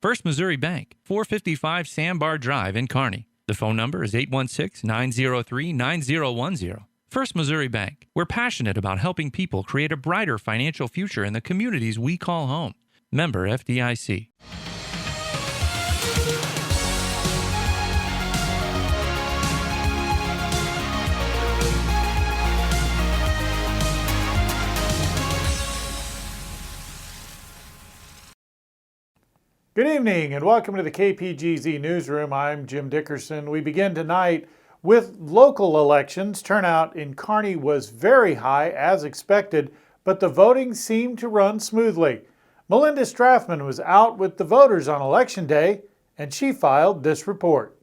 First Missouri Bank, 455 Sandbar Drive in Kearney. The phone number is 816-903-9010. First Missouri Bank. We're passionate about helping people create a brighter financial future in the communities we call home. Member FDIC. Good evening and welcome to the KPGZ newsroom. I'm Jim Dickerson. We begin tonight with local elections. Turnout in Kearney was very high as expected, but the voting seemed to run smoothly. Melinda Strathman was out with the voters on Election Day, and she filed this report.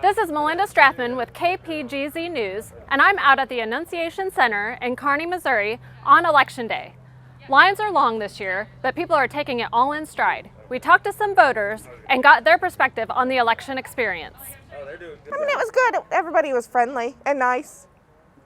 This is Melinda Strathman with KPGZ News, and I'm out at the Annunciation Center in Kearney, Missouri on Election Day. Lines are long this year, but people are taking it all in stride. We talked to some voters and got their perspective on the election experience. It was good. Everybody was friendly and nice.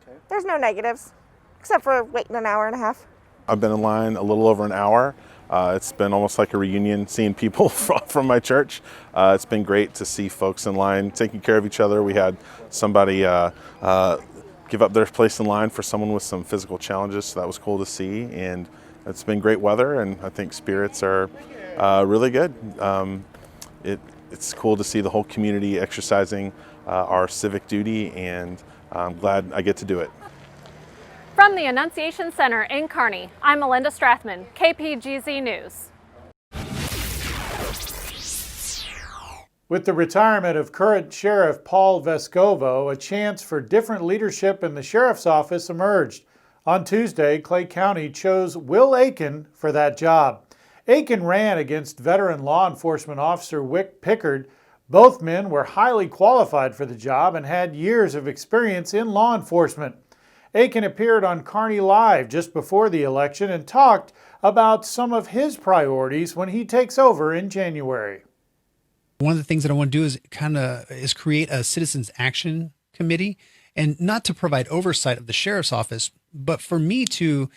Okay. There's no negatives, except for waiting an hour and a half. I've been in line a little over an hour. It's been almost like a reunion seeing people from my church. It's been great to see folks in line taking care of each other. We had somebody give up their place in line for someone with some physical challenges, so that was cool to see. And it's been great weather, and I think spirits are really good. It's cool to see the whole community exercising our civic duty, and I'm glad I get to do it. From the Annunciation Center in Kearney, I'm Melinda Strathman, KPGZ News. With the retirement of current Sheriff Paul Vescovo, a chance for different leadership in the Sheriff's Office emerged. On Tuesday, Clay County chose Will Aiken for that job. Aiken ran against veteran law enforcement officer Wick Pickard. Both men were highly qualified for the job and had years of experience in law enforcement. Aiken appeared on Kearney Live just before the election and talked about some of his priorities when he takes over in January. One of the things that I want to do is create a citizens action committee, and not to provide oversight of the sheriff's office, but for me to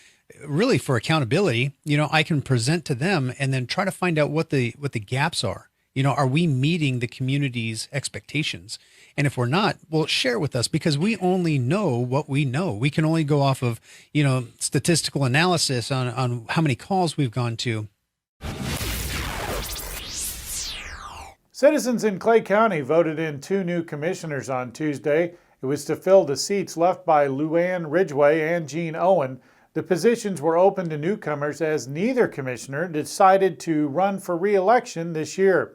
really for accountability. I can present to them and then try to find out what the gaps are. Are we meeting the community's expectations? And if we're not, well, share with us, because we only know what we know. We can only go off of, statistical analysis on how many calls we've gone to. Citizens in Clay County voted in 2 new commissioners on Tuesday. It was to fill the seats left by Luann Ridgway and Gene Owen. The positions were open to newcomers as neither commissioner decided to run for re-election this year.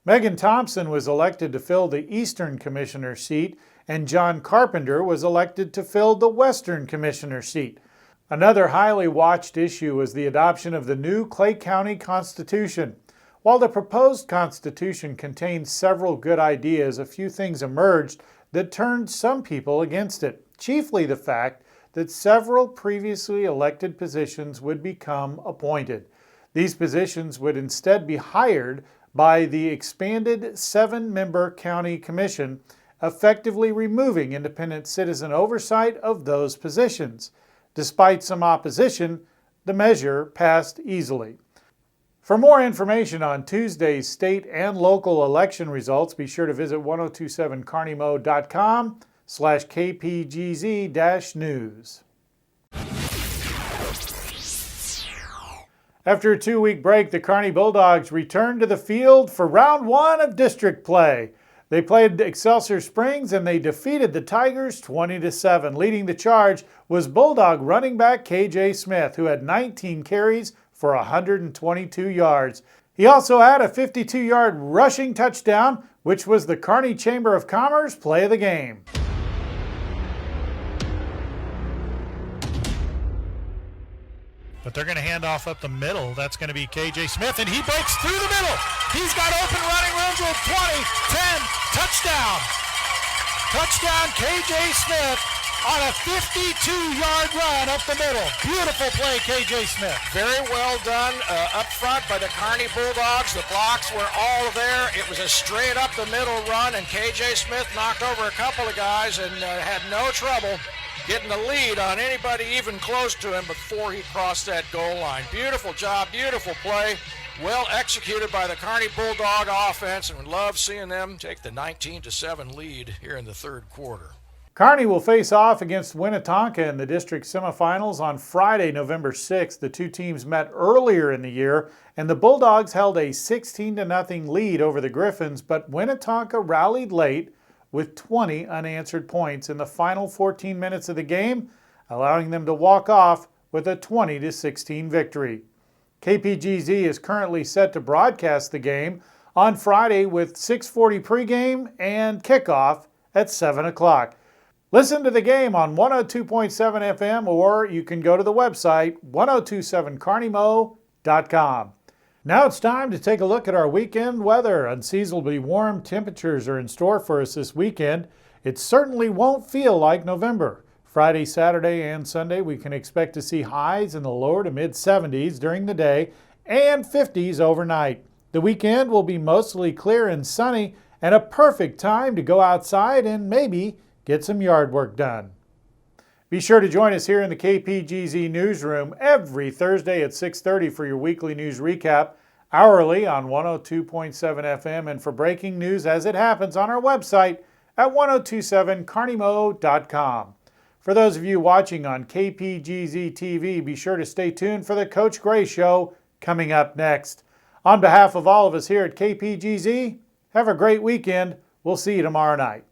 Megan Thompson was elected to fill the Eastern Commissioner seat, and John Carpenter was elected to fill the Western Commissioner seat. Another highly watched issue was the adoption of the new Clay County Constitution. While the proposed Constitution contained several good ideas, a few things emerged that turned some people against it, chiefly the fact that several previously elected positions would become appointed. These positions would instead be hired by the expanded 7-member county commission, effectively removing independent citizen oversight of those positions. Despite some opposition, the measure passed easily. For more information on Tuesday's state and local election results, be sure to visit 1027carneymo.com/KPGZ-news. After a 2-week break, the Kearney Bulldogs returned to the field for round 1 of district play. They played Excelsior Springs and they defeated the Tigers 20-7. Leading the charge was Bulldog running back KJ Smith, who had 19 carries for 122 yards. He also had a 52-yard rushing touchdown, which was the Kearney Chamber of Commerce play of the game. But they're going to hand off up the middle. That's going to be KJ Smith, and he breaks through the middle. He's got open running room to 20, 10, touchdown. Touchdown, KJ Smith on a 52-yard run up the middle. Beautiful play, KJ Smith. Very well done up front by the Kearney Bulldogs. The blocks were all there. It was a straight up the middle run, and KJ Smith knocked over a couple of guys and had no trouble getting the lead on anybody even close to him before he crossed that goal line. Beautiful job, beautiful play. well executed by the Kearney Bulldog offense, and we love seeing them take the 19-7 lead here in the third quarter. Kearney will face off against Winnetonka in the district semifinals on Friday, November 6th. The two teams met earlier in the year, and the Bulldogs held a 16-0 lead over the Griffins, but Winnetonka rallied late with 20 unanswered points in the final 14 minutes of the game, allowing them to walk off with a 20-16 victory. KPGZ is currently set to broadcast the game on Friday with 6:40 pregame and kickoff at 7 o'clock. Listen to the game on 102.7 FM, or you can go to the website 1027carneymo.com. Now it's time to take a look at our weekend weather. Unseasonably warm temperatures are in store for us this weekend. It certainly won't feel like November. Friday, Saturday, and Sunday we can expect to see highs in the lower to mid 70s during the day and 50s overnight. The weekend will be mostly clear and sunny, and a perfect time to go outside and maybe get some yard work done. Be sure to join us here in the KPGZ newsroom every Thursday at 6:30 for your weekly news recap, hourly on 102.7 FM, and for breaking news as it happens on our website at 1027carneymo.com. For those of you watching on KPGZ TV, be sure to stay tuned for the Coach Gray Show coming up next. On behalf of all of us here at KPGZ, have a great weekend. We'll see you tomorrow night.